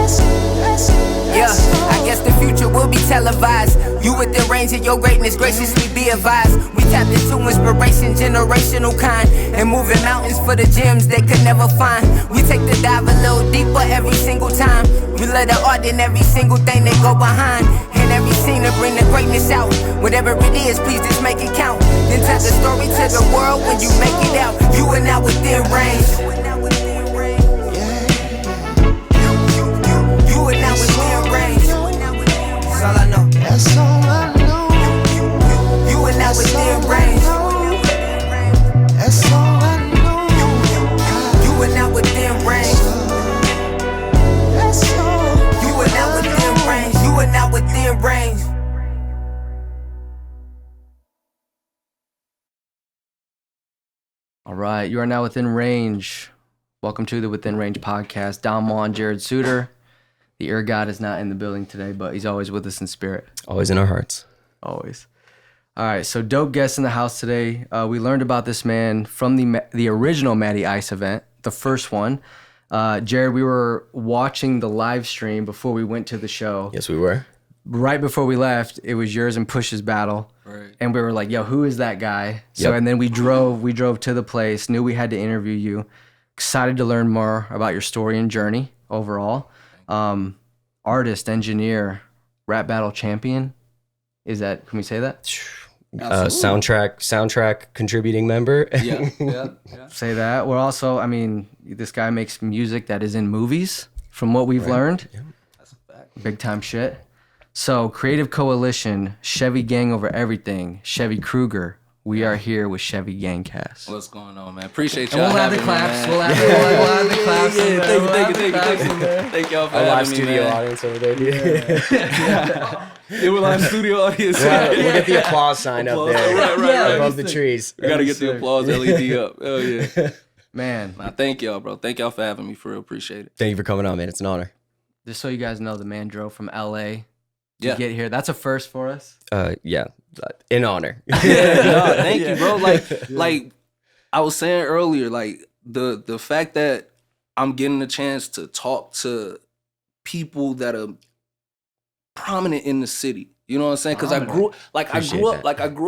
Yeah, I guess the future will be televised. You within range of your greatness, graciously be advised. We tap into inspiration, generational kind, and moving mountains for the gems they could never find. We take the dive a little deeper every single time. We let the art in every single thing they go behind. In every scene to bring the greatness out. Whatever it is, please just make it count. Then tell the story to the world when you make it out. You are now within range. You are now within range. That's all I know. That's all I know. You are now within range. That's all I know. You are now within range. That's all. You are now within range. You are now within range. All right, you are now within range. Welcome to the Within Range podcast. Don Juan, Jared Suter. The Eargawd is not in the building today, but he's always with us in spirit. Always in our hearts. Always. All right, so dope guest in the house today. We learned about this man from the original Matty Ice event, the first one. Jared, we were watching the live stream before we went to the show. Yes, we were. Right before we left, it was yours and Push's battle. Right. And we were like, yo, who is that guy? So, Yep. and then we drove to the place, knew we had to interview you. Excited to learn more about your story and journey overall. Artist, engineer, rap battle champion. Can we say that? Soundtrack contributing member. Yeah. Say that. We're also, this guy makes music that is in movies from what we've learned. Yeah. That's a fact. Big time shit. So, Creative Coalition, Chevy Gang Over Everything, Chevy Kruger. We are here with ChevyGangCas. What's going on, man? Appreciate And y'all. we'll add the having claps. me, We'll man. add the claps. in there. We'll add the Thank claps in you. there. Thank y'all for Our live having me, studio man. audience over there. Dude. It was live studio audience. We'll get the applause sign up there Right. above the trees. We gotta get the applause LED up. Oh yeah. Man, Nah, thank y'all, bro. Thank y'all for having me. For real, appreciate it. Thank you for coming on, man. It's an honor. just so you guys know, the man drove from LA to Yeah. get here. That's a first for us. Yeah, in honor. Yeah, no, thank you, bro. Like I was saying earlier, like the fact that I'm getting a chance to talk to people that are prominent in the city. You know what I'm saying? Because I grew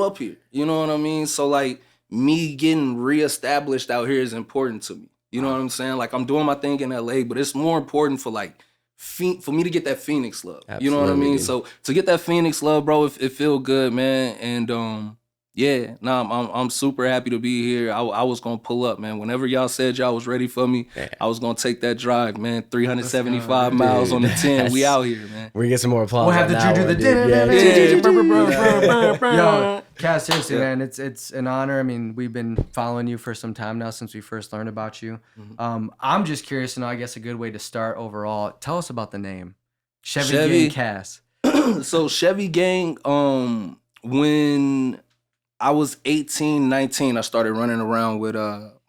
up here. You know what I mean? So like me getting reestablished out here is important to me. You know what I'm saying? Like I'm doing my thing in LA, but it's more important for like for me to get that Phoenix love. You know what I Absolutely, mean? dude. So to get that Phoenix love, bro, it feel good, man. And yeah, I'm super happy to be here. I was gonna pull up, man. Whenever y'all said y'all was ready for me, Yeah. I was gonna take that drive, man. 375 miles on the 10. We out here, man. We get some more applause. We'll have on the that juju, one, the dude. Yo, Cass, seriously, Yeah. man, it's an honor. I mean, we've been following you for some time now since we first learned about you. I'm just curious to know, I guess a good way to start overall. Tell us about the name. Chevy. ChevyGangCas. So Chevy Gang, when I was 18, 19, I started running around with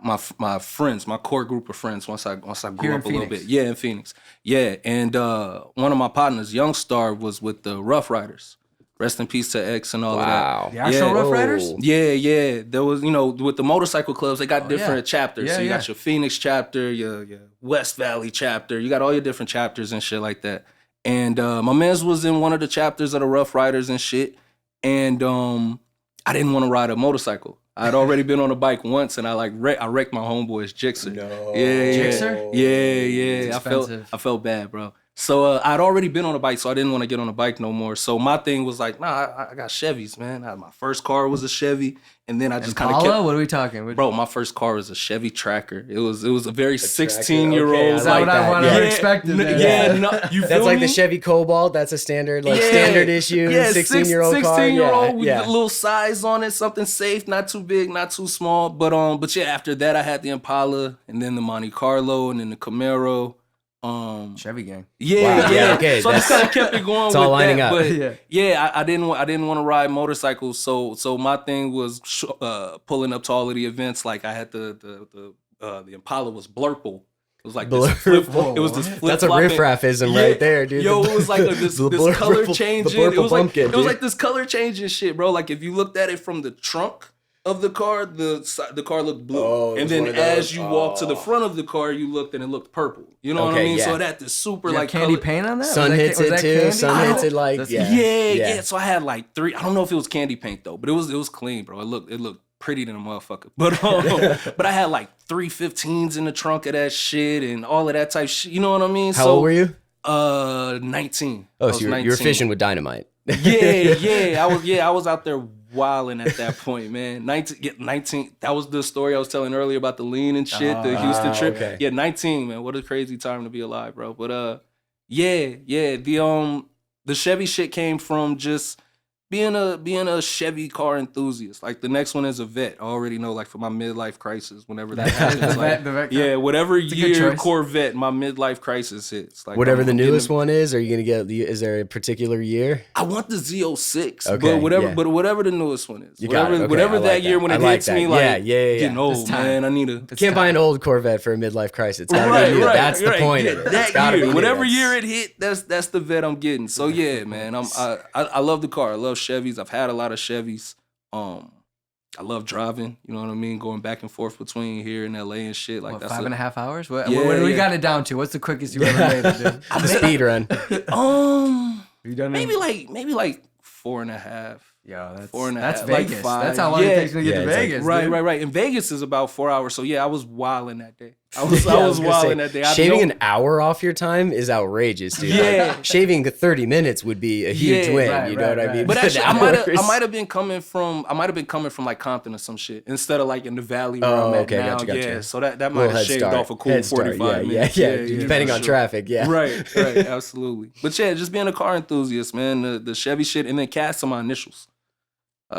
my friends, my core group of friends once I grew Here in up a little Phoenix? bit. Yeah, in Phoenix. Yeah, and one of my partners, Young Star, was with the Rough Riders. Rest in peace to X and all Wow. The actual Yeah. Rough Riders? Whoa. Yeah. There was, with the motorcycle clubs, they got different chapters. Yeah, so you yeah. got your Phoenix chapter, your West Valley chapter. You got all your different chapters and shit like that. And my man's was in one of the chapters of the Rough Riders and shit. And I didn't want to ride a motorcycle. I'd already been on a bike once, and I wrecked my homeboy's Gixxer. No. Yeah. Gixxer? Yeah. It's expensive. I felt bad, bro. So I'd already been on a bike, so I didn't want to get on a bike no more. So my thing was like, nah, I got Chevys, man. My first car was a Chevy, and then I just kind of Impala? kept. What are we talking? Bro, my first car was a Chevy Tracker. It was a very Tracker. 16-year-old. Okay, I Is that what I would have expected? Yeah, then? no, you feel That's like me? the Chevy Cobalt. That's a standard, standard issue, 16-year-old car. 16-year-old with Yeah. a little size on it, something safe, not too big, not too small. But yeah, after that I had the Impala, and then the Monte Carlo, and then the Camaro. Chevy Gang. Yeah, Wow. yeah. Okay, So I just kind of kept it going. it's with all lining that. up. But yeah, I didn't want to ride motorcycles. So my thing was pulling up to all of the events. Like I had the Impala was blurple. It was like this flip. It was this flip. That's a riffraffism right there, dude. Yo, it was like this color changing. The It was like pumpkin, it was like this color changing shit, bro. Like if you looked at it from the trunk of the car, the car looked blue. Oh, it and was then one of those? as you walked to the front of the car, you looked and it looked purple. You know what I Okay, mean? yeah. So it had this super You have like candy color. paint on that? Sun Was that hits was it that too. candy? Sun hits it like That's- Yeah. So I had like 3. I don't know if it was candy paint though, but it was clean, bro. It looked pretty than a motherfucker. But I had like 315s in the trunk of that shit and all of that type shit. You know what I mean? How old were you? 19. Oh, I so was you're 19. fishing with dynamite. I was out there wilding at that point, man. 19. That was the story I was telling earlier about the lean and shit, the Houston trip. okay. Yeah, 19, man. What a crazy time to be alive, bro. But the Chevy shit came from just being a Chevy car enthusiast. Like the next one is a vet. I already know, like for my midlife crisis, whenever that happens. Like, the vet yeah, whatever a good year choice. Corvette, my midlife crisis hits. Like Whatever I'm the getting newest one is, are you gonna get? Is there a particular year? I want the Z06, Okay, but whatever the newest one is, You got it. Okay, whatever I that like year that. when I it like hits me, that. like Yeah. getting old, time. man. I need a Can't buy an old Corvette for a midlife crisis. It's gotta be new. That's the point Yeah, of it. It's that gotta be year, new. whatever That's- year it hit, that's the vet I'm getting. So yeah, man, I love the car. I love Chevys. I've had a lot of Chevys. I love driving. You know what I mean? Going back and forth between here and LA and shit. Like What, that's 5.5 hours? What Yeah, do we yeah. got it down to? What's the quickest you ever made it, dude? The speed run. You done maybe like 4.5. Yo, that's 4.5, that's like Vegas. 5. That's how long it takes me to get Yeah, to it's like- Vegas. Right, dude. right. And Vegas is about 4 hours. So yeah, I was wilding that day. I was gonna wilding say, that day. I Shaving know- an hour off your time is outrageous, dude. Yeah. Like, shaving 30 minutes would be a huge Yeah, win. right, You know what right, I mean? right. But actually, I Hours. might have been coming from like Compton or some shit instead of like in the valley where Oh, I'm at okay, now. gotcha. Yeah, so that might Little have head shaved start. off a cool Head start. 45 minutes. Yeah. Depending for on sure. traffic, yeah. Right, absolutely. But yeah, just being a car enthusiast, man. The Chevy shit, and then Cass on my initials.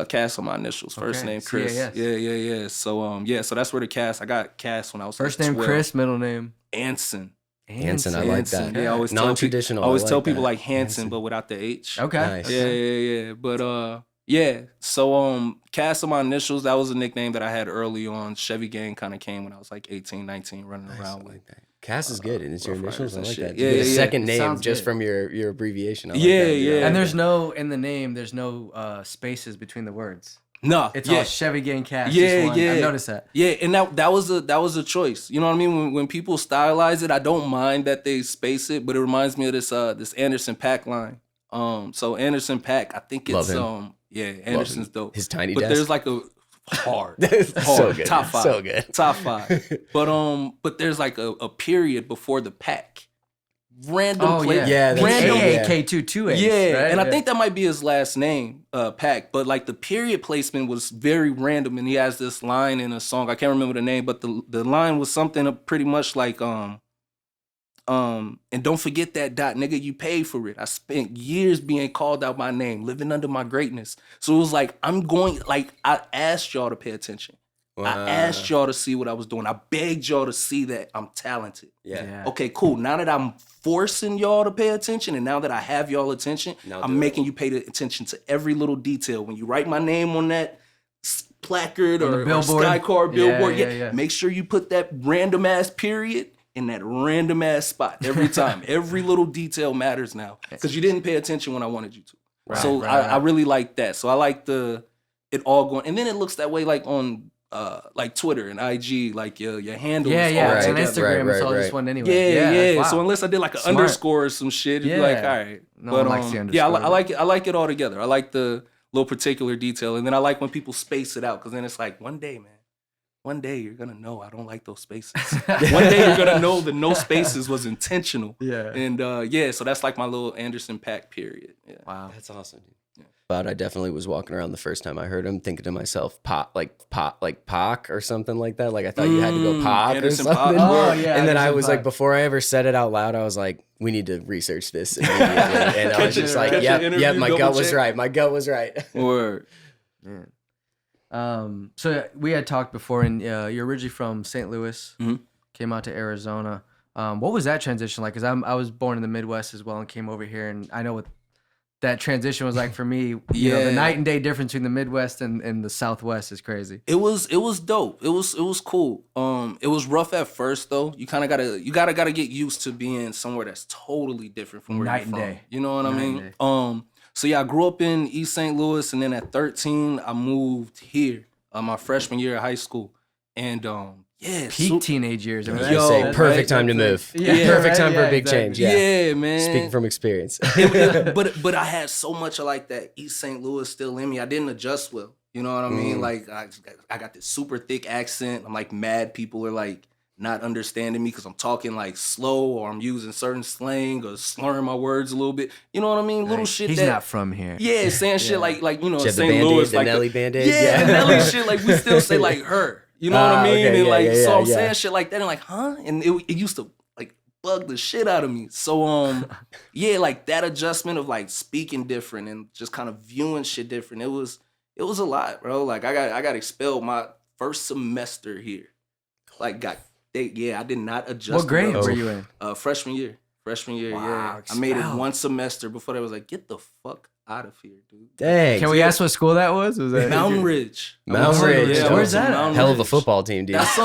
Cass on my initials. First Okay, name Chris. CAS. Yeah. So that's where the Cass. I got Cass when I was First like name 12. Chris, middle name Anson. Hanson, I like that. Yeah, I always Non-traditional. I always I tell like people that. like Hanson, but without the H. Okay. Nice. Yeah. But yeah. So Cass on my initials, that was a nickname that I had early on. Chevy Gang kind of came when I was like 18, 19, running around with. Cass is good, and it's your Rough initials. I Riders like and that. shit. You get a Yeah. second It name sounds just good. from your abbreviation. I like Yeah, that, dude. yeah. And there's no in the name. There's no spaces between the words. No, It's yeah. all ChevyGangCas. Yeah, just one. yeah. I noticed that. Yeah, and that was a choice. You know what I mean? When people stylize it, I don't mind that they space it, but it reminds me of this Anderson Paak line. So Anderson Paak, I think it's Love him. Anderson's dope. His tiny but desk. there's like a hard, So good. top 5, So good. top 5. But there's like a period before the pack. Random Oh play, Yeah, that's random, true, yeah. K228. yeah, right? and I think that might be his last name, Pack. But like the period placement was very random, and he has this line in a song. I can't remember the name, but the line was something pretty much like and don't forget that dot, nigga. You paid for it. I spent years being called out my name, living under my greatness. So it was like I asked y'all to pay attention. I asked y'all to see what I was doing. I begged y'all to see that I'm talented. Yeah. Okay, cool. Now that I'm forcing y'all to pay attention, and now that I have y'all attention, Now I'm do making you pay attention to every little detail. When you write my name on that placard On the or billboard. sky car billboard, Yeah. make sure you put that random ass period in that random ass spot every time. Every little detail matters now because you didn't pay attention when I wanted you to. So I really like that. So I like it all going, and then it looks that way like on like Twitter and IG, like your handle. is all Yeah. Right, On together. Instagram, it's all right. just one anyway. Yeah. Wow. So unless I did like an Smart. underscore or some shit, it'd be like, Yeah. all right. No But one likes the yeah, underscore. I like it all together. I like the little particular detail, and then I like when people space it out because then it's like one day you're gonna know I don't like those spaces. One day you're gonna know the no spaces was intentional. Yeah. And so that's like my little Anderson Paak period. Yeah. Wow. That's awesome, dude. But I definitely was walking around the first time I heard him, thinking to myself, Pac or something like that. Like I thought you had to go Pac or Anderson something. Paak. Oh, yeah, And then I Anderson was Paak. like, before I ever said it out loud, I was like, we need to research this immediately. And I was just like, Catch an yep, interview, my gut double was check. right. My gut was right. Word. So we had talked before, and you're originally from St. Louis, Mhm. came out to Arizona. What was that transition like? Because I was born in the Midwest as well and came over here, and I know what that transition was like for me. You know, the Yeah. night and day difference between the Midwest and the Southwest is crazy. It was dope. It was cool. It was rough at first though. You kind of gotta get used to being somewhere that's totally different from where Night you're and from. day. You know what I Night mean? and day. So yeah, I grew up in East St. Louis, and then at 13 I moved here. my freshman year of high school. And yeah, Peak teenage years. I mean, Yo, Say, right? perfect time to move. Perfect time for a big change. Yeah, man. Speaking from experience. But I had so much of like that East St. Louis still in me. I didn't adjust well. You know what I mean? Like I got this super thick accent. I'm like mad people are like not understanding me because I'm talking like slow or I'm using certain slang or slurring my words a little bit. You know what I mean? Little shit. He's not from here. Yeah, saying shit like you know, Did you have the St. Band-Aid, Louis, the like Nelly Band-Aid? Yeah, Nelly shit. Like we still say like her. You know what I mean? Okay, and like so I'm yeah. saying shit like that and like, huh? And it used to like bug the shit out of me. So yeah, like that adjustment of like speaking different and just kind of viewing shit different. It was a lot, bro. Like I got expelled my first semester here. Like I did not adjust. What grade well. were you in? Freshman year. Wow, Yeah. I made it expelled. one semester before they was like, get the fuck out of here, dude. Dang. Can we ask what school that was? Was that Mountain Ridge. Mountain Ridge. Yeah, Where's that at? Mountain Hell of a Ridge. football team, dude. That's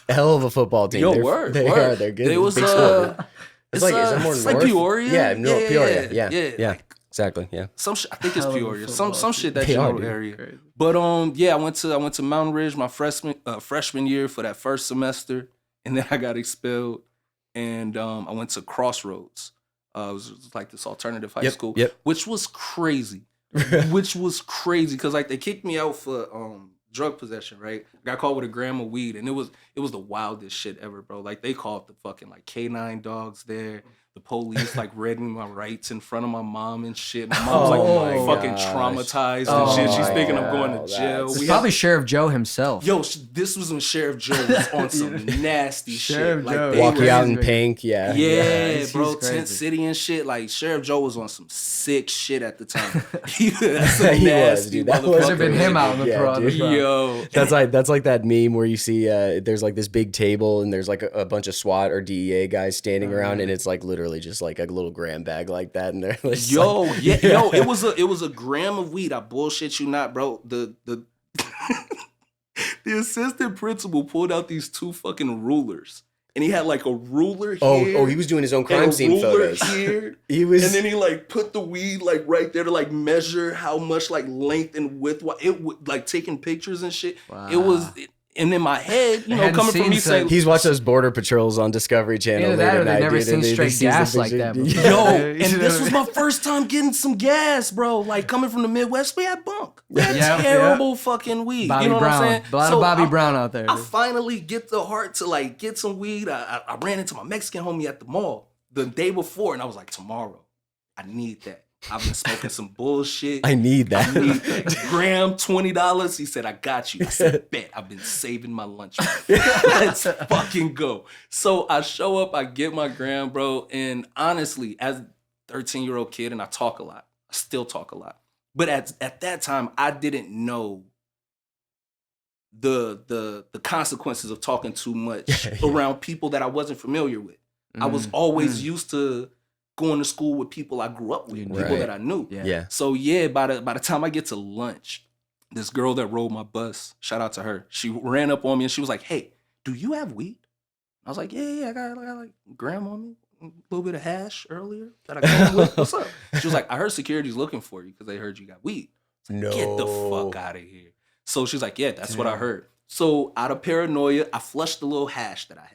Hell of a football team. Yo, They're- word. They word. are. They're good. It was Big sport. it's like is it more it's north? like Peoria. Yeah, Peoria. Yeah. Like, Exactly. Yeah. I think it's Hell of a Peoria. football Some shit that They are, general dude. area. Crazy. But yeah, I went to Mountain Ridge my freshman year for that first semester, and then I got expelled, and I went to Crossroads. It was like this alternative high school, which was crazy. Because like they kicked me out for drug possession, right? I got caught with a gram of weed, and it was the wildest shit ever, bro. Like they called the fucking like K9 dogs there. The police like reading my rights in front of my mom and shit. My mom was like fucking traumatized and shit. She's thinking I'm going to jail. It's probably Sheriff Joe himself. Yo, this was when Sheriff Joe was on some nasty Sheriff shit. Like Joe. they Walk were- you out in pink. Yeah. Yeah, bro, he's crazy. Tent City and shit. Like Sheriff Joe was on some sick shit at the time. That's some He was, nasty dude. That motherfucker. Could have been him out in the Yeah, front. dude. Yo, That's like that meme where you see there's like this big table and there's like a bunch of SWAT or DEA guys standing around and it's like literally just like a little gram bag like that and they're like, it was a gram of weed. I bullshit you not, bro. The the assistant principal pulled out these two fucking rulers. And he had like a ruler here. oh, he was doing his own crime and a scene ruler photos. here. He was, And then he like put the weed like right there to like measure how much like length and width. It would like taking pictures and shit. Wow. It was, and in my head, you know, hadn't coming from seen me saying, such- he's watched those border patrols on Discovery Channel Either late that or at they've night, never dude, seen and he straight sees the gas like picture. that before. yo, You and know this what was I mean? my first time getting some gas, bro. Like coming from the Midwest, we had bunk. We had Yeah, terrible fucking weed. Bobby you know what Brown. I'm saying? A lot of Bobby Brown out there. I finally get the heart to like get some weed. I ran into my Mexican homie at the mall the day before, and I was like, tomorrow, I need that. I've been smoking some bullshit. I need that. I need that. Gram, $20. He said, I got you. I said, bet. I've been saving my lunch. Let's fucking go. So I show up, I get my gram, bro. And honestly, as a 13-year-old kid, and I talk a lot. I still talk a lot. But at that time, I didn't know the consequences of talking too much around people that I wasn't familiar with. I was always used to going to school with people I grew up with, people Right. that I knew. Yeah. So yeah, by the time I get to lunch, this girl that rode my bus, shout out to her, she ran up on me and she was like, "Hey, do you have weed?" I was like, "Yeah, I got like a gram on me, a little bit of hash earlier that I got with. What's up?" She was like, "I heard security's looking for you because they heard you got weed." No. Get the fuck out of here. So she's like, "Yeah, that's what I heard." So out of paranoia, I flushed the little hash that I had.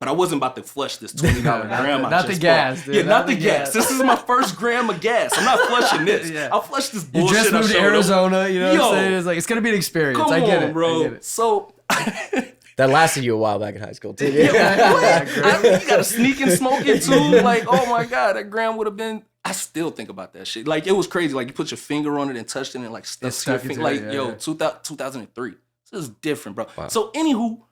But I wasn't about to flush this $20 gram. I not the just gas, bought. dude, Yeah, not not the the gas. gas. This is my first gram of gas. I'm not flushing this. Yeah. I'll flush this You bullshit. just moved I to showed up. Arizona, you know what Yo. I'm saying? It's like, it's going to be an experience. Come I get on, it, bro. I get it. So, That lasted you a while back in high school, too. you gotta sneak and smoke it too. Like, oh my God, that gram would have been. I still think about that shit. Like, it was crazy. Like, you put your finger on it and touched it and like stuck to your stuck finger. into Like, it, yo, yeah. 2003. This is different, bro. So, anywho,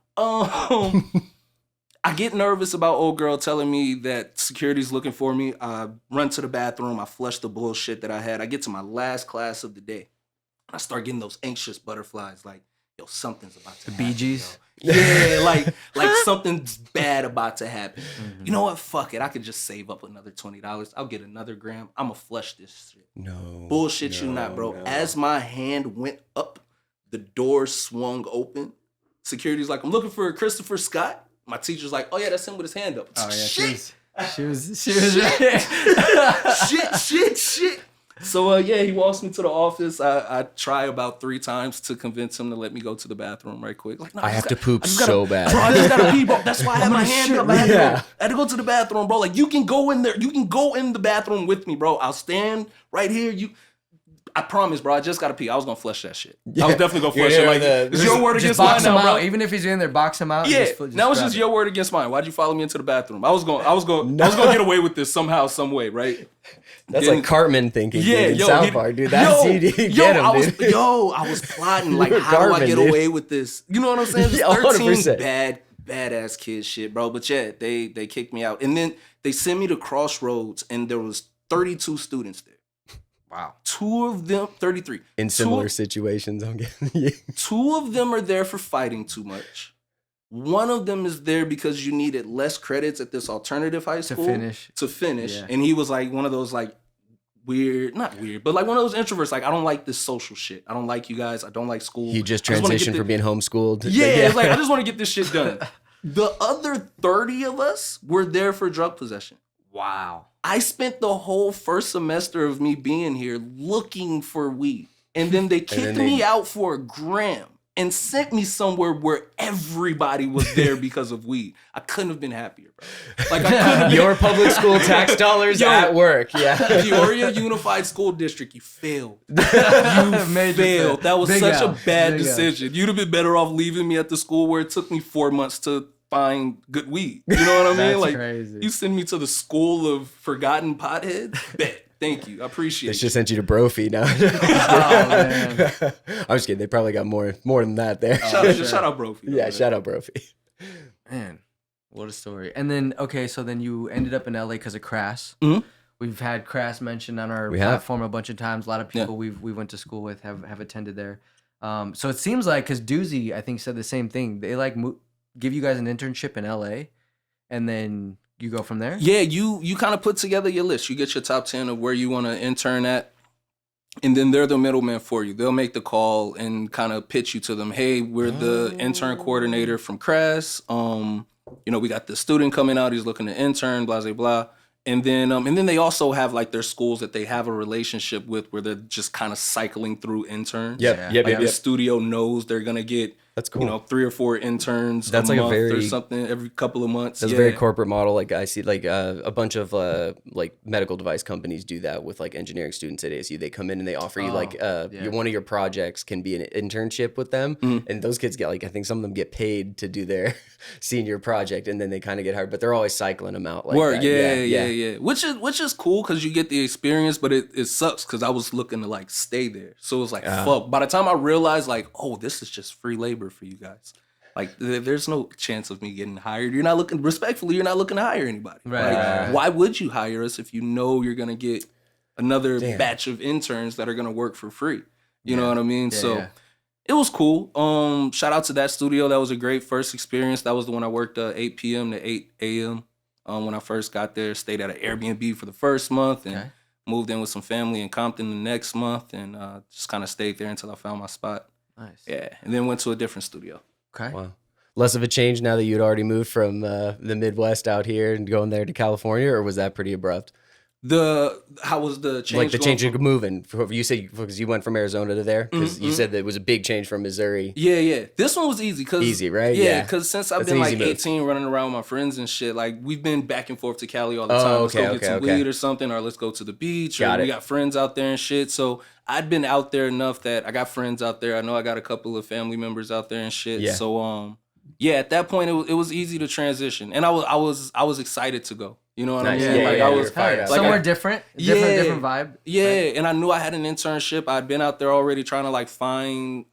I get nervous about old girl telling me that security's looking for me. I run to the bathroom. I flush the bullshit that I had. I get to my last class of the day. I start getting those anxious butterflies. Like, yo, something's about to happen. Bee Gees? Yo. Yeah, like something's bad about to happen. You know what? Fuck it. I could just save up another $20. I'll get another gram. I'ma flush this shit. No. Bullshit you not, bro. no. As my hand went up, the door swung open. Security's like, I'm looking for Christopher Scott. My teacher's like, oh yeah, that's him with his hand up. Oh, yeah, Shit. she was right. Shit. So yeah, he walks me to the office. I try about 3 times to convince him to let me go to the bathroom right quick. Like, no, I have to poop I so bad. Bro, I just gotta pee, bro. That's why I have my hand up. I Yeah. had to go to the bathroom, bro. Like, you can go in there. You can go in the bathroom with me, bro. I'll stand right here. I promise, bro. I just gotta pee. I was gonna flush that shit. I was definitely gonna flush it. Like, it's your word against mine box him now, bro. out. Even if he's in there, box him out. Yeah, just now it's grab just it. your word against mine. Why'd you follow me into the bathroom? I was going to get away with this somehow, some way, right? That's like Cartman thinking. Yeah, dude, in yo, South Park, dude. That's CD. Get him, dude. I was plotting like, You're how do I Cartman, get dude. away with this? You know what I'm saying? This Yeah, 13 100%. badass kid shit, bro. But yeah, they kicked me out, and then they sent me to Crossroads, and there was 32 students there. Wow. 2 of them, 33. In similar situations, I'm getting. 2 of them are there for fighting too much. 1 of them is there because you needed less credits at this alternative high school to finish. Yeah. And he was like one of those like not weird, but like one of those introverts. Like, I don't like this social shit. I don't like you guys. I don't like school. He just I wanna get transitioned from being homeschooled. Yeah, it's like, I just want to get this shit done. The other 30 of us were there for drug possession. Wow. I spent the whole first semester of me being here looking for weed. And then they kicked me out for a gram and sent me somewhere where everybody was there because of weed. I couldn't have been happier, bro. Like, I couldn't have been. Your public school tax dollars at work. Yeah. Peoria Unified School District, you failed. You failed. That was such a bad decision. You'd have been better off leaving me at the school where it took me 4 months to find good weed. You know what I mean? That's Like, crazy. you send me to the school of forgotten potheads? Bet. Thank you. I appreciate They it. just sent you to Brophy now. Oh, man. I'm just kidding. They probably got more than that there. Shout out Brophy. Yeah, shout out Brophy. Man, what a story. And then, okay, so then you ended up in LA because of Crass. Mhm. We've had Crass mentioned on our We have. platform a bunch of times. A lot of people we went to school with have attended there. So it seems like, because Doozy, I think, said the same thing. They like give you guys an internship in LA, and then you go from there? Yeah, you kind of put together your list. You get your top 10 of where you want to intern at, and then they're the middleman for you. They'll make the call and kind of pitch you to them. Hey, we're the intern coordinator from Crass. We got the student coming out. He's looking to intern, blah, blah, blah. And then they also have like their schools that they have a relationship with where they're just kind of cycling through interns. Yep. The studio knows they're going to get, That's cool. 3 or 4 interns That's a like a month very- or something every couple of months. That's a very corporate model. Like I see, like a bunch of like medical device companies do that with like engineering students at ASU. They come in and they offer you one of your projects can be an internship with them, and those kids get like, I think some of them get paid to do their senior project, and then they kind of get hired. But they're always cycling them out. Like that. Yeah. Which is cool because you get the experience, but it sucks because I was looking to like stay there. So it was like fuck. By the time I realized like, oh, this is just free labor for you guys. Like, there's no chance of me getting hired. You're not looking to hire anybody. Right. Why would you hire us if you know you're going to get another batch of interns that are going to work for free? You know what I mean? It was cool. Shout out to that studio. That was a great first experience. That was the one I worked 8 p.m. to 8 a.m. When I first got there. Stayed at an Airbnb for the first month and moved in with some family in Compton the next month and just kind of stayed there until I found my spot. Nice. Yeah, and then went to a different studio. Okay. Wow. Less of a change now that you'd already moved from the Midwest out here and going there to California, or was that pretty abrupt? How was the change? Like the change of moving. You said because you went from Arizona to there, because you said that it was a big change from Missouri. Yeah. This one was easy. Easy, right? Yeah, because since I've That's been an like easy move. 18 running around with my friends and shit, like we've been back and forth to Cali all the time. Let's go get some weed or something, or let's go to the beach. We got friends out there and shit. So I'd been out there enough that I got friends out there. I know I got a couple of family members out there and shit. Yeah. So at that point it was easy to transition, and I was excited to go. You know what I mean? Yeah, I was fired up. Somewhere different. Different vibe. Yeah, and I knew I had an internship. I'd been out there already trying to like find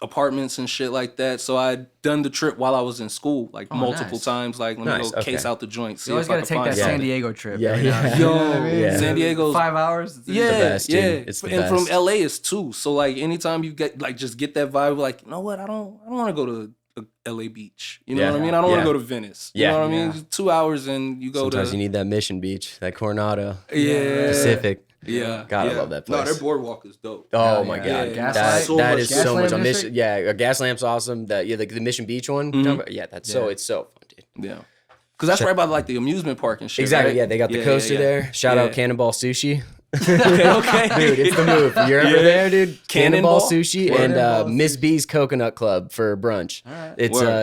apartments and shit like that. So I'd done the trip while I was in school, like multiple times. Like, let me go case out the joint. See You always if I got to can take find that something. San Diego trip. Yeah, every now and then. Yo, You know what I mean? Yeah. San Diego's 5 hours. yeah, best, dude. yeah. It's the and from best. LA is too. So like anytime you get like just get that vibe, like, you know what? I don't want to go to LA Beach. You know what I mean? I don't want to go to Venice. You know what I mean? Just 2 hours and you go Sometimes to. you need that Mission Beach, that Coronado, Yeah. Pacific. Yeah. God, I love that place. No, their boardwalk is dope. Oh my yeah. god, Gaslamp? that is so much. Gaslamp A mission, district? a Gaslamp's awesome. The Mission Beach one, it's so fun, dude. Yeah. Because that's right by like the amusement park and shit. Exactly. right? Yeah, they got the coaster there. Shout out Cannonball Sushi. Okay. Dude, it's the move. You're ever there, dude? Cannonball Sushi Cannonball and Miss B's Coconut Club for brunch. All right.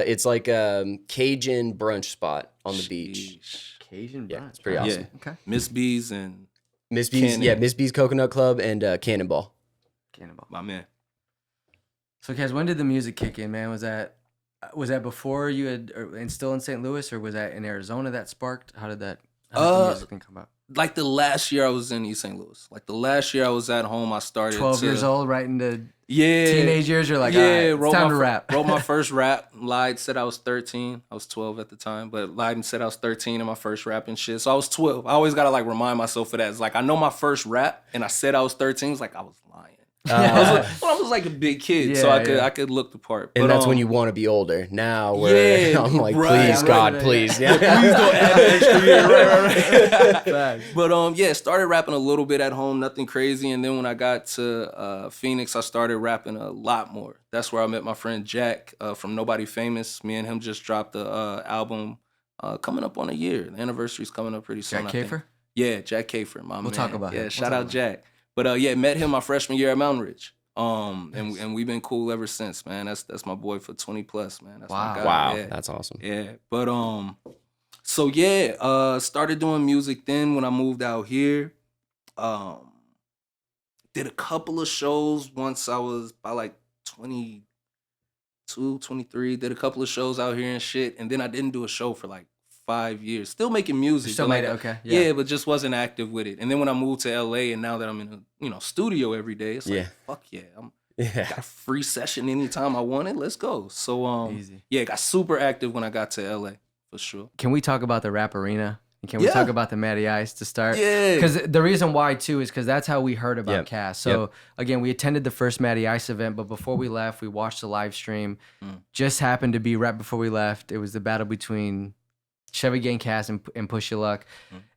It's like a Cajun brunch spot on the beach. Sheesh. Cajun Yeah, brunch. it's pretty awesome. Yeah. Okay. Miss B's and Miss B's, Cannon. Miss B's Coconut Club and Cannonball. Cannonball. my man. So, Kaz, when did the music kick in, man? Was that before you had, and still in St. Louis, or was that in Arizona that sparked? How did the music thing come out? Like the last year I was in East St. Louis. Like the last year I was at home, I started 12 years old, right into Yeah. teenage years. You're like, all right, it's time to rap. Wrote my first rap. Lied, said I was 13. I was 12 at the time, but lied and said I was 13 in my first rap and shit. So I was 12. I always gotta like remind myself of that. It's like I know my first rap, and I said I was 13. It's like I was lying. I was like a big kid, so I could look the part. And But, that's when you want to be older. Now where I'm like, please, God, please. Yeah. Please don't add extra year. Right. But yeah, started rapping a little bit at home, nothing crazy. And then when I got to Phoenix, I started rapping a lot more. That's where I met my friend Jack from Nobody Famous. Me and him just dropped the album coming up on a year. The anniversary's coming up pretty soon. Jack Kafer? Yeah, Jack Kafer, my man. We'll talk about him. Yeah, We'll shout talk out about Jack. But yeah, met him my freshman year at Mountain Ridge. And we've been cool ever since, man. That's my boy for 20 plus, man. That's my guy. Wow, Yeah. that's awesome. Yeah. But so yeah, started doing music then when I moved out here. Did a couple of shows once I was by like 22, 23. Did a couple of shows out here and shit. And then I didn't do a show for like 5 years. Still making music. Still but made like, it, okay. Yeah, but just wasn't active with it. And then when I moved to LA and now that I'm in a studio every day, it's like, fuck yeah. Got a free session anytime I want it. Let's go. So Easy. yeah, got super active when I got to LA for sure. Can we talk about the rap arena? And can we talk about the Matty Ice to start? Yeah. Because the reason why, too, is because that's how we heard about Cass. So, again, we attended the first Matty Ice event, but before we left, we watched the live stream. Just happened to be right before we left. It was the battle between ChevyGangCas and Push Your Luck.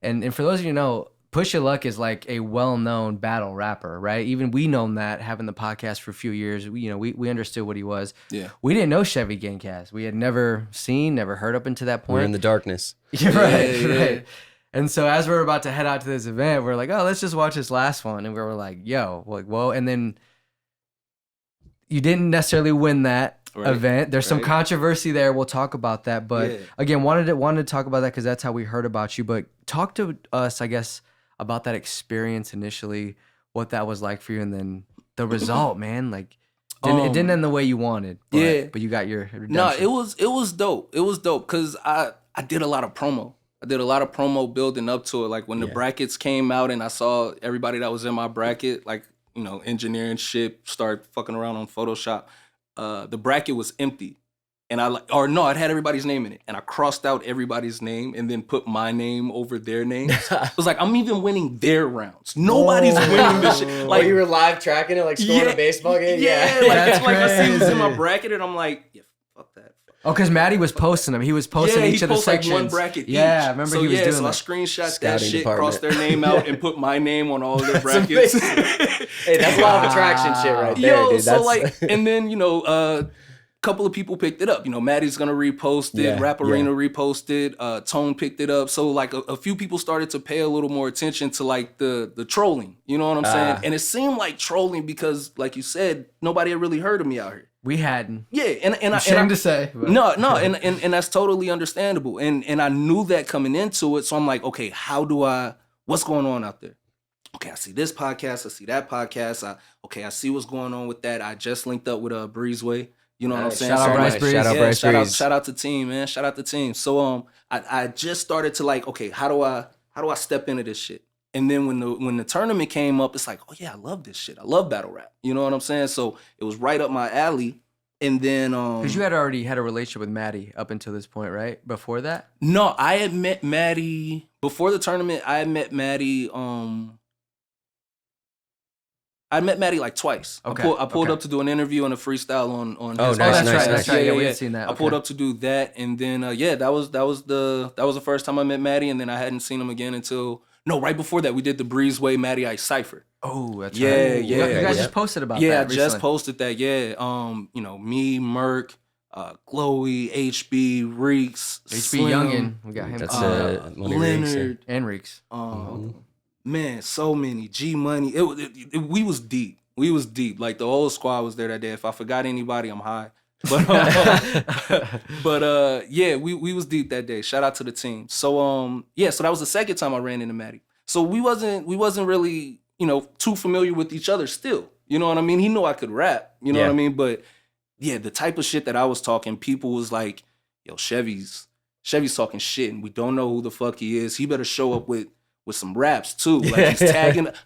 And for those of you who know, Push Your Luck is like a well-known battle rapper, right? Even we known that, having the podcast for a few years. We understood what he was. Yeah. We didn't know ChevyGangCas. We had never heard up until that point. We're in the darkness. Right. And so as we were about to head out to this event, we're like, oh, let's just watch this last one. And we were like, yo, like, whoa. And then you didn't necessarily win that event. There's some controversy there. We'll talk about that. But again, wanted to talk about that because that's how we heard about you. But talk to us, I guess, about that experience initially, what that was like for you, and then the result, man. Like, it didn't end the way you wanted. But you got your redemption. No, it was dope. It was dope because I did a lot of promo. I did a lot of promo building up to it. Like when the brackets came out and I saw everybody that was in my bracket, like, engineering shit, start fucking around on Photoshop. The bracket was empty. And it had everybody's name in it. And I crossed out everybody's name and then put my name over their names. It was like, I'm even winning their rounds. Nobody's winning this shit. Like, you were live tracking it, like scoring a baseball game? Yeah. Like I see who's in my bracket and I'm like, yeah, fuck that. Oh, because Matty was posting them. He was posting each of the sections. Like one bracket each. I remember he was doing so that. I screenshot Scouting that shit, department. crossed their name out, and put my name on all of their brackets. Hey, that's a lot of attraction shit right there, dude. So like, and then, couple of people picked it up. Maddie's gonna repost it, Rap Arena reposted, Tone picked it up. So like a few people started to pay a little more attention to like the trolling. You know what I'm saying? And it seemed like trolling because, like you said, nobody had really heard of me out here. We hadn't. Yeah, and Shame to say. But. No, and that's totally understandable. And I knew that coming into it. So I'm like, okay, what's going on out there? Okay, I see this podcast, I see that podcast. I see what's going on with that. I just linked up with Breezeway. You know what I'm saying? Shout out Bryce Breeze. Shout Shout out to team, man. Shout out to team. So I just started to like, okay, how do I step into this shit? And then when the tournament came up, it's like, oh yeah, I love this shit. I love battle rap. You know what I'm saying? So it was right up my alley. And then because you had already had a relationship with Matty up until this point, right? Before that? No, I had met Matty before the tournament. I had met Matty. I met Matty like twice. Okay. I pulled up to do an interview and a freestyle on. Oh, his nice. Yeah, we had seen that. I pulled up to do that, and then that was the first time I met Matty, and then I hadn't seen him again until right before that we did the Breezeway Matty Ice Cipher. Oh, that's right. Yeah. You guys just posted about that. Yeah, I recently. just posted that. Yeah. Me, Merc, Chloe, HB, Reeks, HB Slim, Youngin. We got him. That's Leonard and Reeks. Who Man, so many. G Money. We was deep. We was deep. Like the whole squad was there that day. If I forgot anybody, I'm high. But yeah, we was deep that day. Shout out to the team. So yeah, so that was the second time I ran into Matty. So we wasn't really, too familiar with each other still. You know what I mean? He knew I could rap. You know what I mean? But yeah, the type of shit that I was talking, people was like, yo, Chevy's talking shit and we don't know who the fuck he is. He better show up with some raps too. Like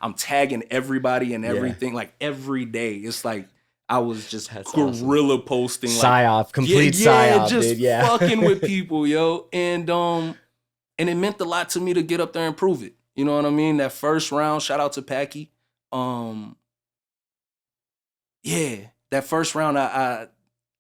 I'm tagging everybody and everything, like every day. It's like I was just guerrilla posting. Psyop, complete psyop, just dude. Yeah. fucking with people, yo. And it meant a lot to me to get up there and prove it. You know what I mean? That first round, shout out to Packy. Yeah, that first round, I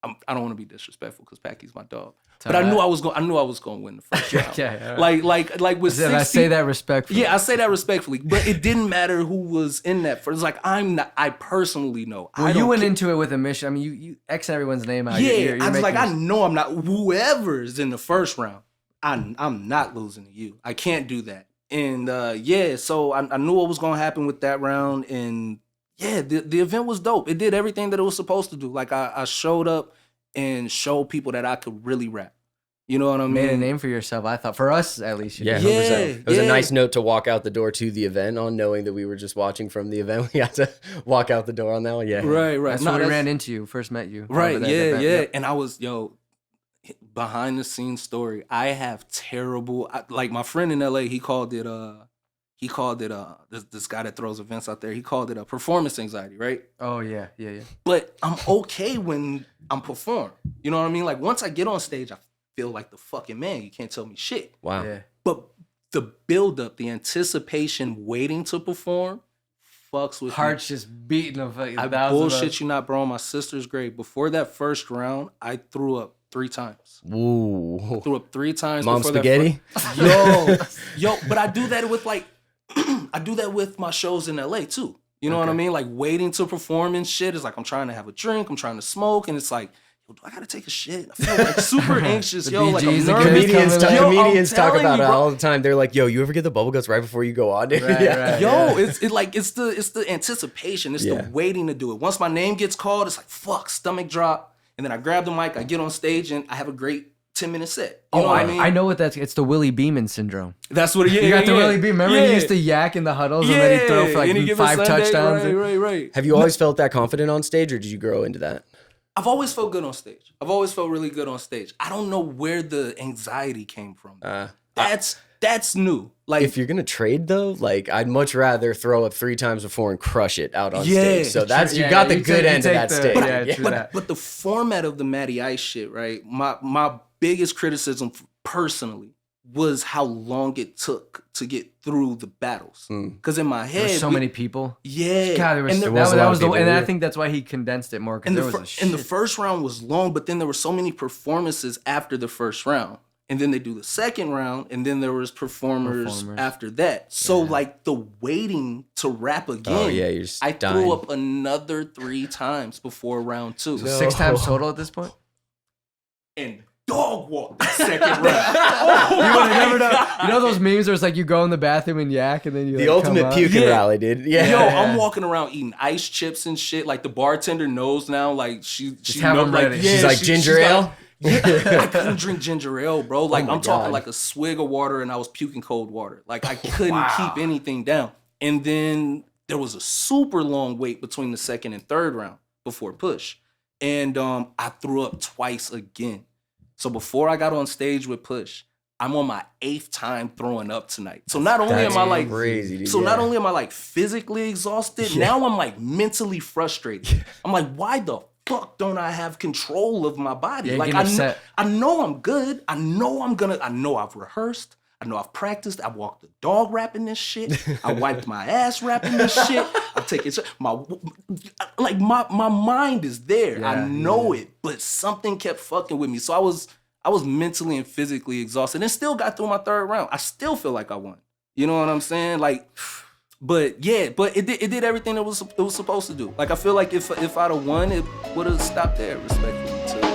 don't want to be disrespectful because Packy's my dog. But I knew I was going to win the first round. Yeah. Like with 60, I say that respectfully. Yeah, I say that respectfully. But it didn't matter who was in that first. Like I personally know. Well, you went into it with a mission. I mean, you X everyone's name out. Yeah, you're I was like, I know I'm not. Whoever's in the first round, I'm not losing to you. I can't do that. And yeah, so I knew what was going to happen with that round. And yeah, the event was dope. It did everything that it was supposed to do. Like I showed up and showed people that I could really rap. You know what I mean? Made a name for yourself, I thought. For us, at least. Yeah, 100%. It was a nice note to walk out the door to the event on, knowing that we were just watching from the event. We had to walk out the door on that one. Yeah. Right. That's when we ran into you, first met you. Right, yeah. And I was, behind the scenes story. I have terrible, like my friend in LA, he called it this guy that throws events out there, he called it performance anxiety, right? Oh yeah. But I'm okay when I'm performing. You know what I mean? Like once I get on stage, I feel like the fucking man. You can't tell me shit. Wow. Yeah. But the build up, the anticipation, waiting to perform, fucks with Heart's me. just beating. I bullshit you not, bro. My sister's grade. Before that first round, I threw up 3 times. Ooh. Threw up 3 times. Mom before spaghetti? Yo, but I do that with I do that with my shows in LA too. You know what I mean? Like waiting to perform and shit. It's like I'm trying to have a drink, I'm trying to smoke, and it's like, yo, do I gotta take a shit? I feel like super anxious, yo. Like I'm nervous. Comedians talk about it all the time. They're like, yo, you ever get the bubble guts right before you go on? Right, Yo, it's the anticipation. It's the waiting to do it. Once my name gets called, it's like fuck, stomach drop, and then I grab the mic, I get on stage, and I have a great 10-minute set. You know what I mean? I know what it's the Willie Beeman syndrome. That's what it is. You got the Willie Beeman. Remember he used to yak in the huddles and then he'd throw for like 5 touchdowns. Right. Have you always felt that confident on stage, or did you grow into that? I've always felt good on stage. I've always felt really good on stage. I don't know where the anxiety came from. That's new. Like if you're gonna trade though, like I'd much rather throw up 3 times before and crush it out on stage. So that's you got the good end of that stage. But the format of the Matty Ice shit, right? My biggest criticism personally was how long it took to get through the battles. Because in my head, so many people. Yeah, God, and I think that's why he condensed it more. And the first round was long, but then there were so many performances after the first round. And then they do the second round, and then there was performers. After that. So like the waiting to rap again, I threw up another 3 times before round 2. So 6 times total at this point? And dog walk the second round. You know those memes where it's like you go in the bathroom and yak and then you the ultimate puking rally, dude. Yeah. Yo, I'm walking around eating ice chips and shit. Like the bartender knows now. Like she knows. Like she's like ginger ale. I couldn't drink ginger ale, bro. Like I'm talking like a swig of water and I was puking cold water. Like I couldn't keep anything down. And then there was a super long wait between the second and third round before push. And I threw up twice again. So before I got on stage with Push, I'm on my 8th time throwing up tonight. So not only am I like crazy, dude, not only am I like physically exhausted, now I'm like mentally frustrated. I'm like, why the fuck don't I have control of my body? Like I know I'm good. I know I've rehearsed. I know I've practiced. I walked the dog rapping this shit. I wiped my ass rapping this shit. I'm taking my mind is there. I know it, but something kept fucking with me. So I was mentally and physically exhausted, and still got through my 3rd round. I still feel like I won. You know what I'm saying? Like, but it did everything it was supposed to do. Like I feel like if I'd have won, it would have stopped there, respectfully.